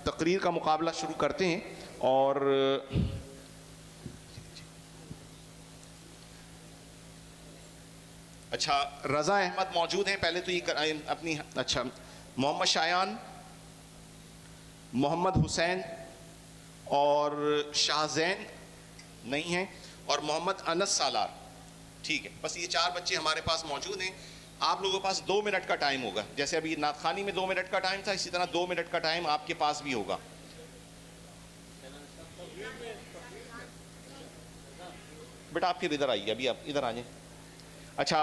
तकरीर का मुकाबला शुरू करते हैं। और अच्छा, रज़ा अहमद मौजूद हैं, पहले तो ये अपनी, अच्छा, मोहम्मद शायान, मोहम्मद हुसैन और शाहजैन नहीं हैं, और मोहम्मद अनस सालार। ठीक है, बस ये 4 बच्चे हमारे पास मौजूद हैं। आप लोगों के पास 2 मिनट का टाइम होगा, जैसे अभी नातखानी में 2 मिनट का टाइम था, इसी तरह 2 मिनट का टाइम आपके पास भी होगा। बेटा आप फिर इधर आइए, अभी आप इधर आ जाए। अच्छा,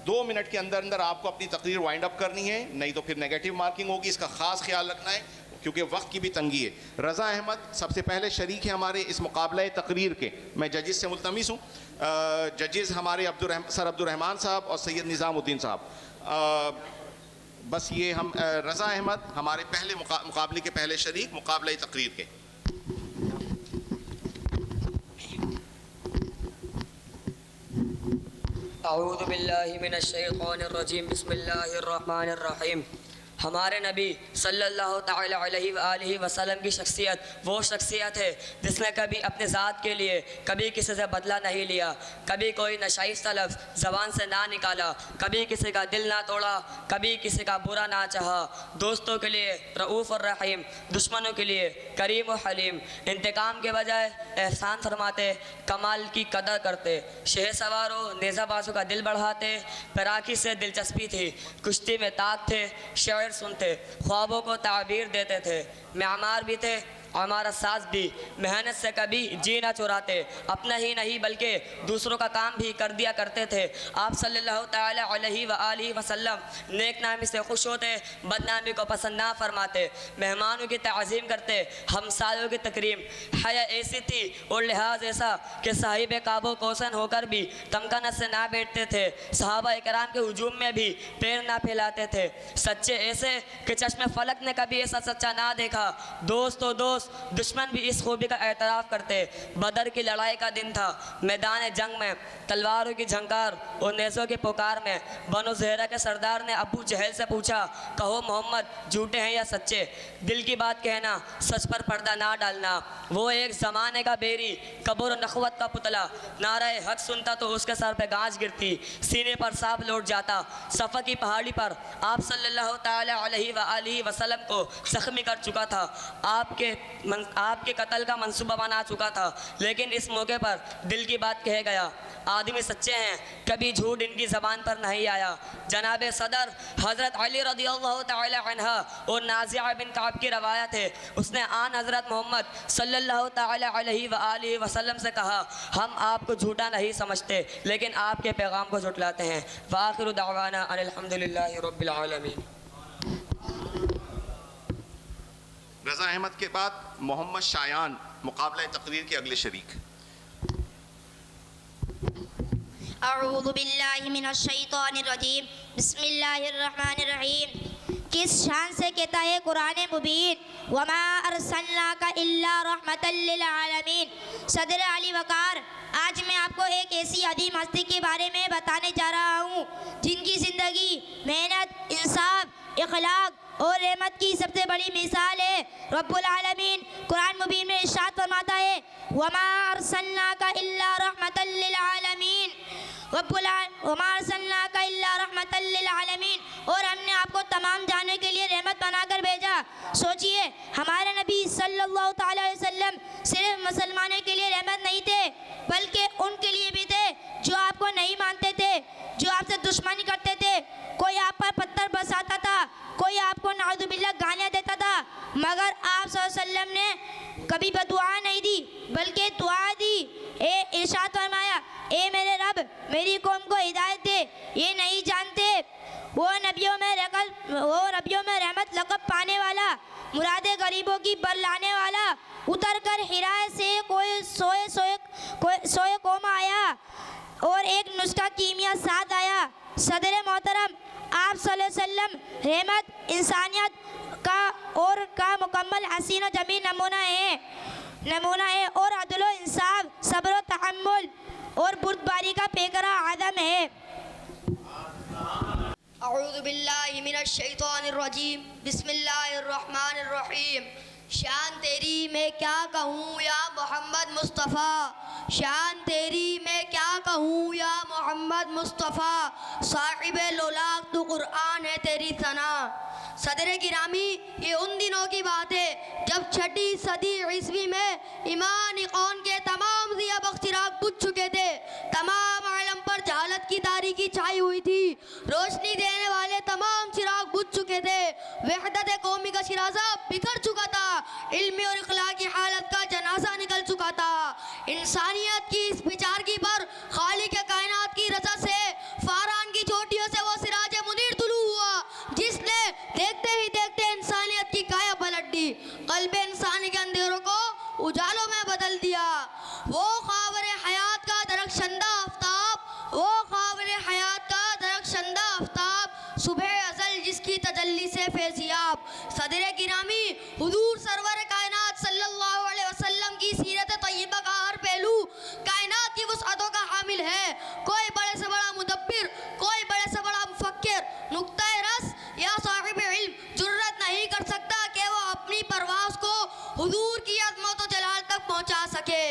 2 मिनट के अंदर अंदर आपको अपनी तकरीर वाइंड अप करनी है, नहीं तो फिर नेगेटिव मार्किंग होगी, इसका खास ख्याल रखना है क्योंकि वक्त की भी तंगी है। रज़ा अहमद सबसे पहले शरीक है हमारे इस मुकाबला तकरीर के। मैं जजेस से मुल्तमिस हूँ, जजेस हमारे सर अब्दुर्रहमान साहब और सैयद निज़ामुद्दीन साहब। बस ये हम रज़ा अहमद हमारे पहले मुकाबले के पहले शरीक मुकाबला तकरीर के। अऊज़ु बिल्लाहि मिनश शैतानिर रजीम, बिस्मिल्लाहिर रहमानिर रहीम। हमारे नबी सल्लल्लाहु तआला अलैहि वसल्लम की शख्सियत वो शख्सियत है जिसने कभी अपने ज़ात के लिए कभी किसी से बदला नहीं लिया, कभी कोई नशाइस्ता लफ्ज़ ज़बान से ना निकाला, कभी किसी का दिल ना तोड़ा, कभी किसी का बुरा ना चाहा। दोस्तों के लिए रऊफ़ और रहीम, दुश्मनों के लिए करीम और हलीम। इंतकाम के बजाय एहसान फरमाते, कमाल की कदर करते, शह सवारों नेज़ाबाजों का दिल बढ़ाते। तैराकी से दिलचस्पी थी, कुश्ती में ताक थे, शेर सुनते, ख्वाबों को ताबीर देते थे, मेमार भी थे, हमारा साथ भी। मेहनत से कभी जी ना चुराते, अपना ही नहीं बल्कि दूसरों का काम भी कर दिया करते थे। आप सल्लल्लाहु तआला अलैहि वसल्लम नेक नामी से खुश होते, बदनामी को पसंद ना फरमाते, मेहमानों की ताज़ीम करते, हमसायों की तकरीम। हया ऐसी थी और लिहाज ऐसा कि साहिब काबो कौसन होकर भी तमकनत से ना बैठते थे, सहाबा इकराम के हुजूम में भी पैर ना फैलाते थे। सच्चे ऐसे कि चश्मे फलक ने कभी ऐसा सच्चा ना देखा। दोस्त तो दोस्त, दुश्मन भी इस खूबी का एतराफ़ करते। बदर की लड़ाई का दिन था, मैदान जंग में तलवारों की झंकार और नेज़ों की पुकार में बनो ज़हरा के सरदार ने अबू जहल से पूछा, कहो मोहम्मद झूठे हैं या सच्चे? दिल की बात कहना, सच पर पर्दा ना डालना। वो एक ज़माने का बेरी, कब्र नखवत का पुतला, नारे हक सुनता तो उसके सर पे गाज गिरती, सीने पर सांप लौट जाता। सफ़र की पहाड़ी पर आप सल्लल्लाहु तआला अलैहि वसल्लम को ज़ख्मी कर चुका था, आपके कत्ल का मंसूबा बना चुका था, लेकिन इस मौके पर दिल की बात कह गया। आदमी सच्चे हैं, कभी झूठ इनकी ज़बान पर नहीं आया। जनाब सदर हज़रत अली रज़ियल्लाहु तआला अन्हा और नाज़िया बिन काब की रवायत है, उसने आन हज़रत मोहम्मद सल्लल्लाहु तआला अलैहि वसल्लम से कहा, हम आपको झूठा नहीं समझते लेकिन आपके पैगाम को झुटलाते हैं। व आखिरु दावाना अनिल हम्दुलिल्लाहि रब्बिल आलमीन। रज़ा अहमद के बाद मोहम्मद शायान मुकाबला तकरीर के अगले शरीक। अऊज़ु बिल्लाहि मिनश शैतानिर रजीम, बिस्मिल्लाहिर रहमानिर रहीम। किस शान से कहता है कुरान मुबीन, वमा अरसलनाका इल्ला रहमतल लिल आलमीन। सदर अली वकार, आज मैं आपको एक ऐसी अदीम हस्ती के बारे में बताने जा रहा हूँ जिनकी ज़िंदगी मेहनत, इंसाफ, इखलाक और रहमत की सबसे बड़ी मिसाल है। रब्बुल आलमीन कुरान मुबीन में इरशाद फरमाता है, वमा अरसलनाका इल्ला रहमतल लिल आलमीन, वमा अरसलनाका इल्ला रहमतल लिल आलमीन, और हमने आपको तमाम जानने के लिए रहमत बनाकर भेजा। सोचिए, हमारे नबी सल्लल्लाहु तआला अलैहि वसल्लम सिर्फ मुसलमानों के लिए रहमत नहीं थे, बल्कि उनके लिए भी थे जो आपको नहीं मानते थे, जो आपसे दुश्मनी करते थे। कोई आप पर पत्थर बरसाता था, कोई आपको नाउज़ुबिल्लाह गालियाँ देता था, मगर आप सल्लल्लाहु अलैहि वसल्लम ने कभी बदुआ नहीं दी बल्कि दुआ दी। इरशाद फरमाया, ए मेरे रब, मेरी कौम को हिदायत दे, ये नहीं जानते। वो नबियों में रहमत लक़ब पाने वाला, मुरादे गरीबों की बरलाने वाला, उतर कर हिरा से कोई सोए कौम आया और एक नुस्खा कीमिया साथ आया। सदर मोहतरम आप सल्लल्लाहु अलैहि वसल्लम रहमत, इंसानियत का मुकम्मल हसीन और जमीन नमूना है और अदल व इंसाफ, सब्र व तहम्मुल और बुर्दबारी का बेकरार आदम है। अऊज़ु बिल्लाहि मिनश शैतानिर रजीम, बिस्मिल्लाहिर रहमानिर रहीम। शान तेरी मैं क्या कहूँ या मोहम्मद मुस्तफ़ा, शान तेरी मैं क्या कहूँ या मोहम्मद मुस्तफ़ा, साहिबे लोलाक तू कुरान है तेरी सना। सदर गिरामी, ये उन दिनों की बात है जब 6वीं सदी ईस्वी में ईमान कौन के तमाम ज़िया बख्श चिराग बुझ चुके थे, तमाम आलम पर जहालत की तारीकी छाई हुई थी, रोशनी देने वाले तमाम चिराग बुझ चुके थे, वहदत कौमी का शिराजा बिखर चुका था, इल्मी और इखलाक की हालत का जनाजा निकल चुका था। इंसानियत की इस बिचारगी पर खालिक कायनात की रजा से फारान की चोटियों से वो सिराज मुनीर तुलू हुआ, जिसने देखते ही देखते इंसानियत की काया पलट दी, कल्ब इंसानी के अंधेरों को उजालों में बदल दिया। वो ख़ाबर हयात का दरख्शंदा आफ्ताब, वो ख़ाबर हयात का दरख्शंदा आफ्ताब, सुबह अज़ल जिसकी तजल्ली से फैज़ियाब। सदर गिरामी, हुजूर सरवर कायनात सल्लल्लाहु अलैहि वसल्लम की सीरत तय्यबा का हर पहलू कायनात की वुसअतों का हामिल है। कोई बड़े से बड़ा मुदब्बिर, कोई बड़े से बड़ा मुफक्किर, नुक्ता रस या साहिब इल्म जुर्रत नहीं कर सकता कि वो अपनी परवाज़ को हुजूर की अज़मत और जलाल तक पहुंचा सके।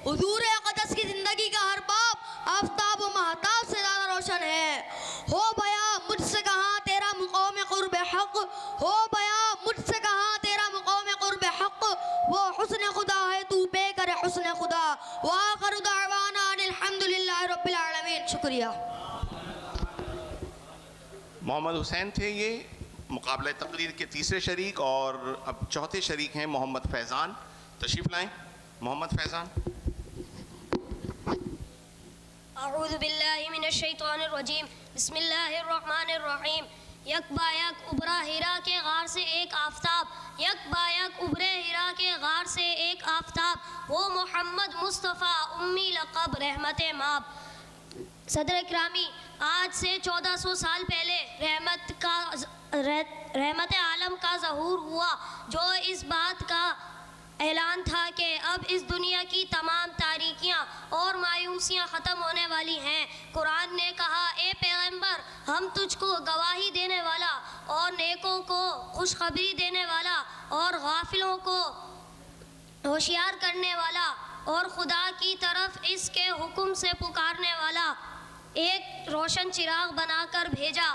हुजूर अक़दस की ज़िंदगी का हर बाब आफ़ताब व महताब से ज़्यादा रोशन है। हो बया मुझसे कहाँ तेरा मुक़ाम क़ुर्ब हक़, हो बया मुझसे कहाँ तेरा मुक़ाम क़ुर्ब हक़, वो हुस्न खुदा है तू बेकर हुस्न खुदा। व आखिरु दअवाना अनिल हम्दुलिल्लाहि रब्बिल आलमीन। शुक्रिया। मोहम्मद हुसैन थे ये मुकाबला तकरीर के तीसरे शरीक, और अब चौथे शरीक हैं मोहम्मद फैज़ान। तशरीफ़ लाएँ मोहम्मद फैज़ान। अऊज़ु बिल्लाहि मिनश शैतानिर रजीम, बिस्मिल्लाहिर रहमानिर रहीम। यक बायक उबरा हिरा के गार से एक आफ़ताब, यक बायक उबरे हिरा के गार से एक आफ़ताब, वो मोहम्मद मुस्तफ़ा उम्मी लक़ब रहमत माब। सदर इकरामी, आज से 1400 साल पहले रहमत आलम का ज़हूर हुआ, जो इस बात का ऐलान था कि अब इस दुनिया की तमाम तारीकियाँ और मायूसियाँ ख़त्म होने वाली हैं। कुरान ने कहा, ए पैगंबर, हम तुझको गवाही देने वाला और नेकों को खुशखबरी देने वाला और गाफिलों को होशियार करने वाला और खुदा की तरफ इसके हुक्म से पुकारने वाला एक रोशन चिराग बनाकर भेजा।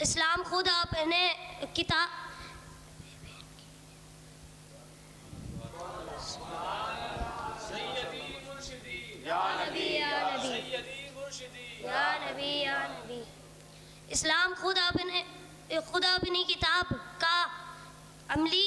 इस्लाम खुद अपने किताब इस्लाम खुद अपनी किताब का अमली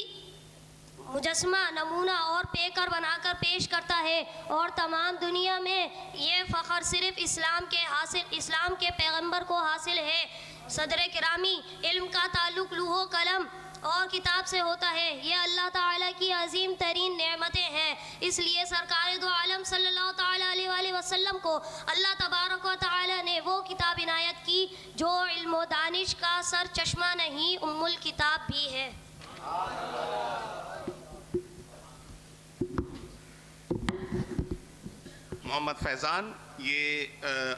मुजस्मा, नमूना और पेकर बनाकर पेश करता है, और तमाम दुनिया में ये फ़ख्र सिर्फ़ इस्लाम के पैगंबर को हासिल है। सदर किरामी, इल्म का ताल्लुक़ लूहो कलम और किताब से होता है। ये अल्लाह ताला की अजीम तरीन नेमतें हैं। इसलिए सरकार दो आलम सल्लल्लाहु ताला अलैहि वसल्लम को अल्लाह तबारक व ताला ने वो किताब इनायत की जो इल्म व दानिश का सर चश्मा नहीं, उम्मुल किताब भी है। मोहम्मद फैज़ान ये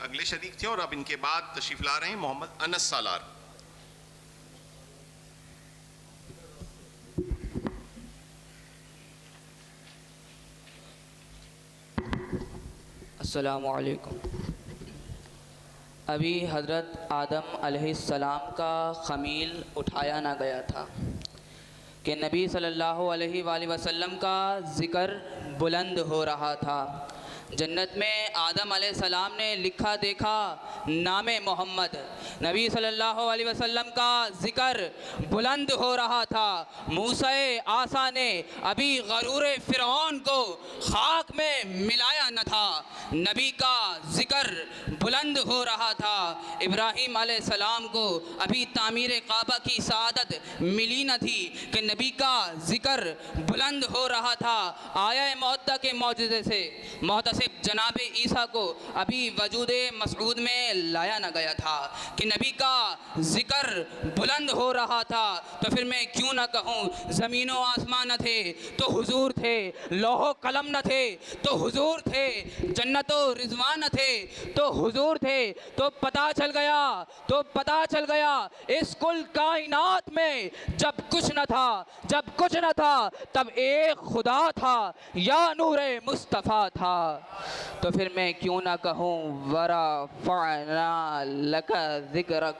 अगले शरीक थे, और अब इनके बाद तशरीफ़ ला रहे हैं मोहम्मद अनस सालार। अस्सलामु अलैकुम। अभी हज़रत आदम अलैहिस्सलाम का ख़मील उठाया ना गया था कि नबी सल्लल्लाहु अलैहि वसल्लम का ज़िक्र बुलंद हो रहा था। जन्नत में आदम अलैहिस्सलाम ने लिखा देखा नामे मोहम्मद, नबी सल्लल्लाहु अलैहि वसल्लम का ज़िक्र बुलंद हो रहा था। मूसा आसा ने अभी गरूर फ़िरऔन को खाक में मिलाया न था, नबी का ज़िक्र बुलंद हो रहा था। इब्राहीम अलैहिस्सलाम को अभी तामीर काबा की सआदत मिली न थी कि नबी का ज़िक्र बुलंद हो रहा था। आया मुअत्ता के मौजज़े से मोहतसम मुनासिब जनाब ईसा को अभी वजूद मसऊद में लाया ना गया था कि नबी का ज़िक्र बुलंद हो रहा था, तो फिर मैं क्यों ना कहूँ ज़मीन व आसमान न थे तो हुजूर थे, लौहो कलम न थे तो हुजूर थे, जन्नत व रिजवान न थे तो हुजूर थे। तो पता चल गया इस कुल कायनात में जब कुछ न था तब एक खुदा था या नूरे मुस्तफ़ा था। तो फिर मैं क्यों ना कहूँ वरा फ़अना लका ज़िक्रक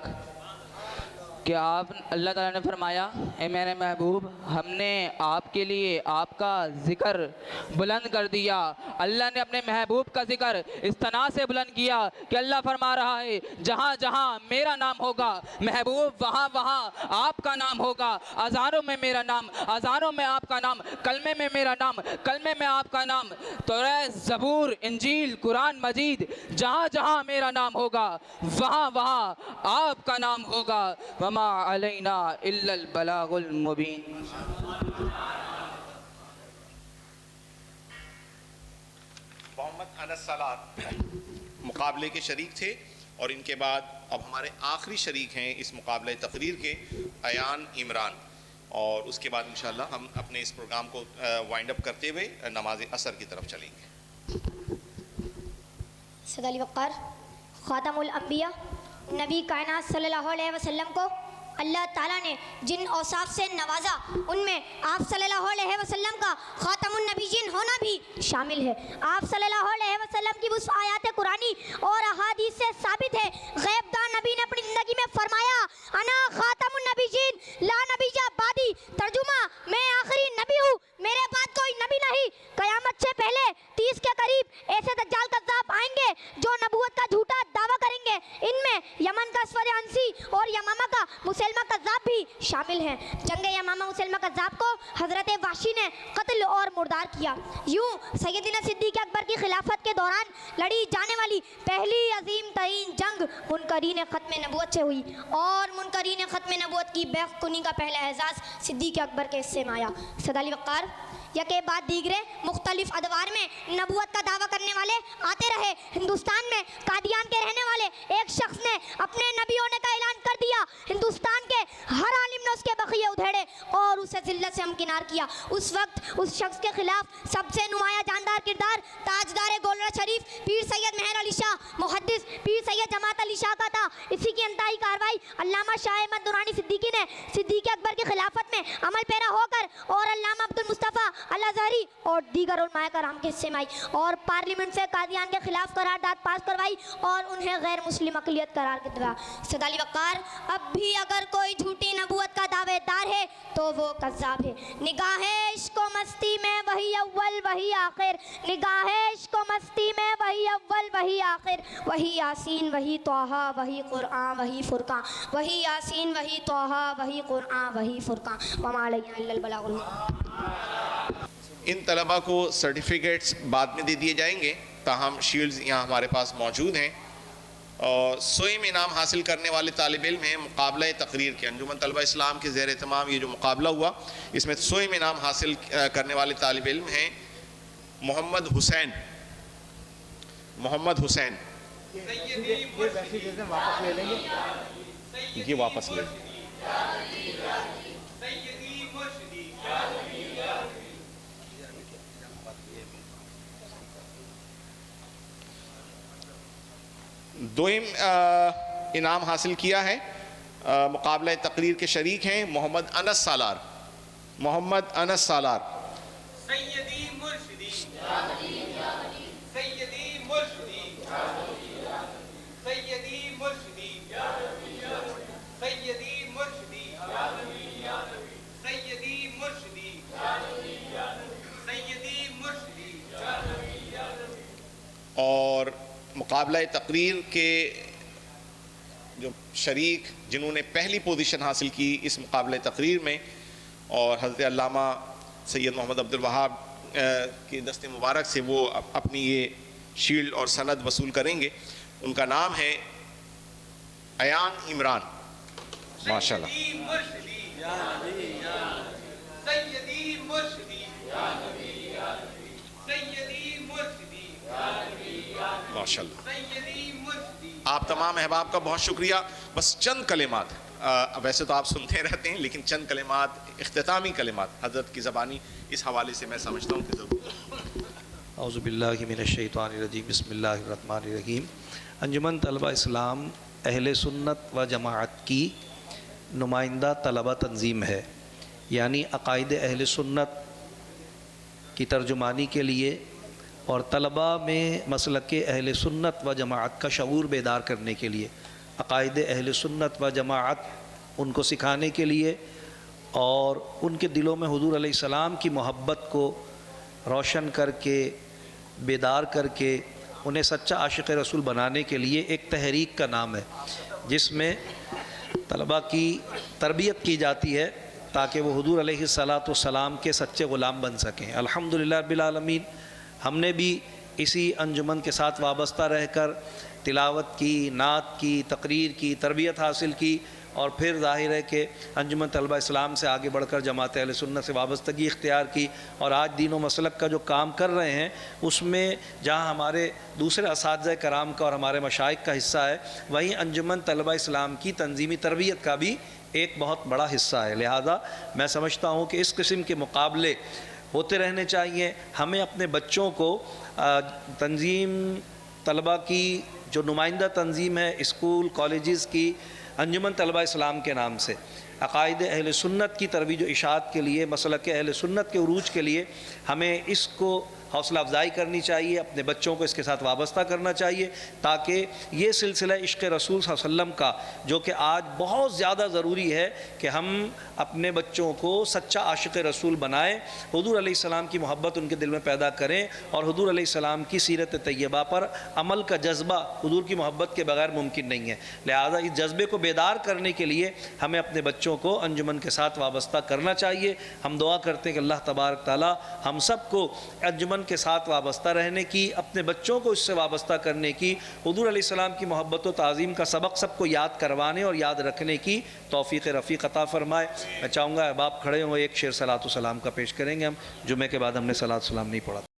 कि आप अल्लाह ताला ने फरमाया, ए मेरे महबूब, हमने आपके लिए आपका ज़िक्र बुलंद कर दिया। अल्लाह ने अपने महबूब का ज़िक्र इस तरह से बुलंद किया कि अल्लाह फरमा रहा है, जहाँ जहाँ मेरा नाम होगा महबूब, वहाँ वहाँ आपका नाम होगा। अज़ानों में मेरा नाम, अज़ानों में आपका नाम, कलमे में मेरा नाम, कलमे में आपका नाम। तौरात, ज़बूर, इंजील, कुरान मजीद, जहाँ जहाँ मेरा नाम होगा वहाँ वहाँ आपका नाम होगा। वमा अलैना इल्लल बलागुल मुबीन। मोहम्मद अनस सालार मुकाबले के शरीक थे और इनके बाद अब हमारे आखिरी शरीक हैं इस मुकाबले तकरीर के, अयान इमरान। और उसके बाद इंशाअल्लाह हम अपने इस प्रोग्राम को वाइंड अप करते हुए नमाज असर की तरफ चलेंगे। सदाली वक़ार ख़ातमुल अंबिया नबी कायनात सल्लल्लाहु अलैहि वसल्लम को अल्लाह ताला ने जिन औसाफ से नवाजा उनमें आप सल्लल्लाहु अलैहि वसल्लम का ख़ातमुन नबीयीन होना भी शामिल है। आप सल्लल्लाहु अलैहि वसल्लम की उस आयात कुरानी और अहादीस से साबित है, ग़ैबदार नबी ने अपनी ज़िंदगी में फरमाया, अना ख़ातमुन नबीयीन ला नबिय्या बादी, तर्जुमा, मैं आखिरी नबी हूँ, मेरे बाद कोई नबी नहीं। क़यामत से पहले 30 के करीब ऐसे दज्जाल कज़्ज़ाब आएंगे जो नबूवत का झूठा दावा करेंगे। इनमें यमन का अस्वद अंसी और यमामा का मुसलमा कज़्ज़ाब भी शामिल हैं। जंग यमामा मुसलमा कज़्ज़ाब को हज़रत वाशी ने कत्ल और मुर्दार किया। यूँ सैयदना सिद्दीक़ अकबर की खिलाफत के दौरान लड़ी जाने वाली पहली अजीम तरीन जंग मुनकरीन ख़त्म नबूवत से हुई और मुनकरीन ख़त्म नबूवत की बेखुनी का पहला एहसास सिद्दीक़ अकबर के हिस्से में आया। सदाली वक़ार यके बाद दीगरे मुख्तलिफ अदवार में नबूवत का दावा करने वाले आते रहे। हिंदुस्तान में कादियान के रहने वाले एक शख्स ने अपने नबी होने का ऐलान कर दिया। हिंदुस्तान के हर आलिम ने उसके बखिए उधेड़े और उसे जिल्लत से हमकिनार किया। उस वक्त उस शख्स के खिलाफ सबसे नुमाया जानदार किरदार ताजदार गोलरा शरीफ पीर सैयद मेहर अली शाह मुहद्दिस पीर सैयद जमात अली शाह का था। इसी की इंतहाई कार्रवाई अल्लामा शाह अहमद दुरानी सिद्दीकी ने सिद्दीक़ अकबर की खिलाफत में अमल पैरा होकर और अल्लामा अब्दुल मुस्तफ़ा अल-अज़हरी और दीगर उलमाए कराम के हिस्से में आई और पार्लियामेंट से कादियान के खिलाफ करारदाद पास करवाई और उन्हें गैर मुस्लिम अक़लियत करार दिया। सदाली वक़ार, अब भी अगर कोई झूठी नबूवत का दावेदार है तो वो कज़्ज़ाब है। निगाहे इश्क़ मस्ती में वही अव्वल वही आखिर, निगाहे इश्क़ मस्ती में वही अव्वल वही आखिर, वही यासीन वही तौहा वही क़ुरआन वही फ़ुरक़ान, वही यासीन वही तौहा वही क़ुरआन वही फ़ुरक़ान, वमा अलैना इल्लल बलागुल। इन तलबा को सर्टिफिकेट्स बाद में दे दिए जाएंगे, ताहम शील्ड्स यहाँ हमारे पास मौजूद हैं। और स्वयं इनाम हासिल करने वाले तालिब इल्म हैं मुकाबला तकरीर के। अंजुमन तलबा इस्लाम के ज़ेर तमाम ये जो मुकाबला हुआ इसमें स्वयं इनाम हासिल करने वाले तालिब इल्म हैं मोहम्मद हुसैन। ये वापस ले दोइम इनाम हासिल किया है। मुकाबला तकरीर के शरीक हैं मोहम्मद अनस सालार। और मुकाबला तकरीर के जो शरीक जिन्होंने पहली पोजीशन हासिल की इस मुकाबले तकरीर में और हज़रत अल्लामा सैयद मोहम्मद अब्दुल वहाब के दस्ते मुबारक से वो अपनी ये शील्ड और सनद वसूल करेंगे। उनका नाम है अयान इमरान। माशाल्लाह। माशाल्लाह। आप तमाम अहबाब का बहुत शुक्रिया। बस चंद कलिमात, वैसे तो आप सुनते रहते हैं, लेकिन चंद कलिमात, इख्तितामी कलिमात हज़रत की ज़बानी इस हवाले से मैं समझता हूँ कि ज़रूर। औज़ुबिल्लाहि मिनश्शैतानिर्रजीम, बिस्मिल्लाहिर्रहमानिर्रहीम। अंजुमन तलबा इस्लाम अहले सुन्नत व जमाअत की नुमाइंदा तलबा तंजीम है, यानी अक़ाइद अहले सुन्नत की तर्जुमानी के लिए और तलबा में मसलक अहले सुन्नत व जमाअत का शऊर बेदार करने के लिए, अक़ाइद अहले सुन्नत व जमाअत उनको सिखाने के लिए और उनके दिलों में हुज़ूर अलैहिस्सलाम की मोहब्बत को रोशन करके, बेदार करके उन्हें सच्चा आशिक़ रसूल बनाने के लिए एक तहरीक का नाम है, जिसमें तलबा की तरबियत की जाती है ताकि वो हुज़ूर अलैहिस्सलातु वस्सलाम के सच्चे ग़ुलाम बन सकें। अल्हम्दुलिल्लाह रब्बिल आलमीन, हमने भी इसी अंजुमन के साथ वाबस्ता रहकर तिलावत की, नात की, तकरीर की, तरबियत हासिल की और फिर ज़ाहिर है कि अंजुमन तलबा इस्लाम से आगे बढ़कर जमात अहले सुन्नत से वाबस्तगी इख्तियार की और आज दीन व मसलक का जो काम कर रहे हैं उसमें जहाँ हमारे दूसरे असातिज़ा कराम का और हमारे मशाइख का हिस्सा है, वहीं अंजुमन तलबा इस्लाम की तंजीमी तरबियत का भी एक बहुत बड़ा हिस्सा है। लिहाजा मैं समझता हूँ कि इस किस्म के मुकाबले होते रहने चाहिए। हमें अपने बच्चों को तंजीम तलबा की जो नुमाइंदा तंजीम है स्कूल कॉलेजेस की, अंजुमन तलबा इस्लाम के नाम से अक़ाइद अहले सुन्नत की तरवीज व इशाअत के लिए, मसलक अहले सुन्नत के उरूज के लिए हमें इसको हौसला अफजाई करनी चाहिए, अपने बच्चों को इसके साथ वाबस्ता करना चाहिए ताकि ये सिलसिला इश्क़ रसूल सल्लल्लाहु अलैहि वसल्लम का, जो कि आज बहुत ज़्यादा ज़रूरी है कि हम अपने बच्चों को सच्चा आशिक़ रसूल बनाएं, हुज़ूर अलैहिस्सलाम की मोहब्बत उनके दिल में पैदा करें और हुज़ूर अलैहिस्सलाम की सीरत तैयबा पर अमल का जज्बा हुज़ूर की मोहब्बत के बगैर मुमकिन नहीं है। लिहाजा इस जज्बे को बेदार करने के लिए हमें अपने बच्चों को अंजुमन के साथ वाबस्ता करना चाहिए। हम दुआ करते हैं कि अल्लाह तबारक ताला हम सब को अंजुमन के साथ वाबस्ता रहने की, अपने बच्चों को इससे वाबस्ता करने की, हुज़ूर अलैहिस्सलाम की मोहब्बत व ताज़ीम का सबक सबको याद करवाने और याद रखने की तौफ़ीक़ रफ़ीक़ अता फ़रमाए। मैं चाहूँगा अहबाब खड़े हों, एक शेर सलातो सलाम का पेश करेंगे हम। जुमे के बाद हमने सलातो सलाम नहीं पढ़ा।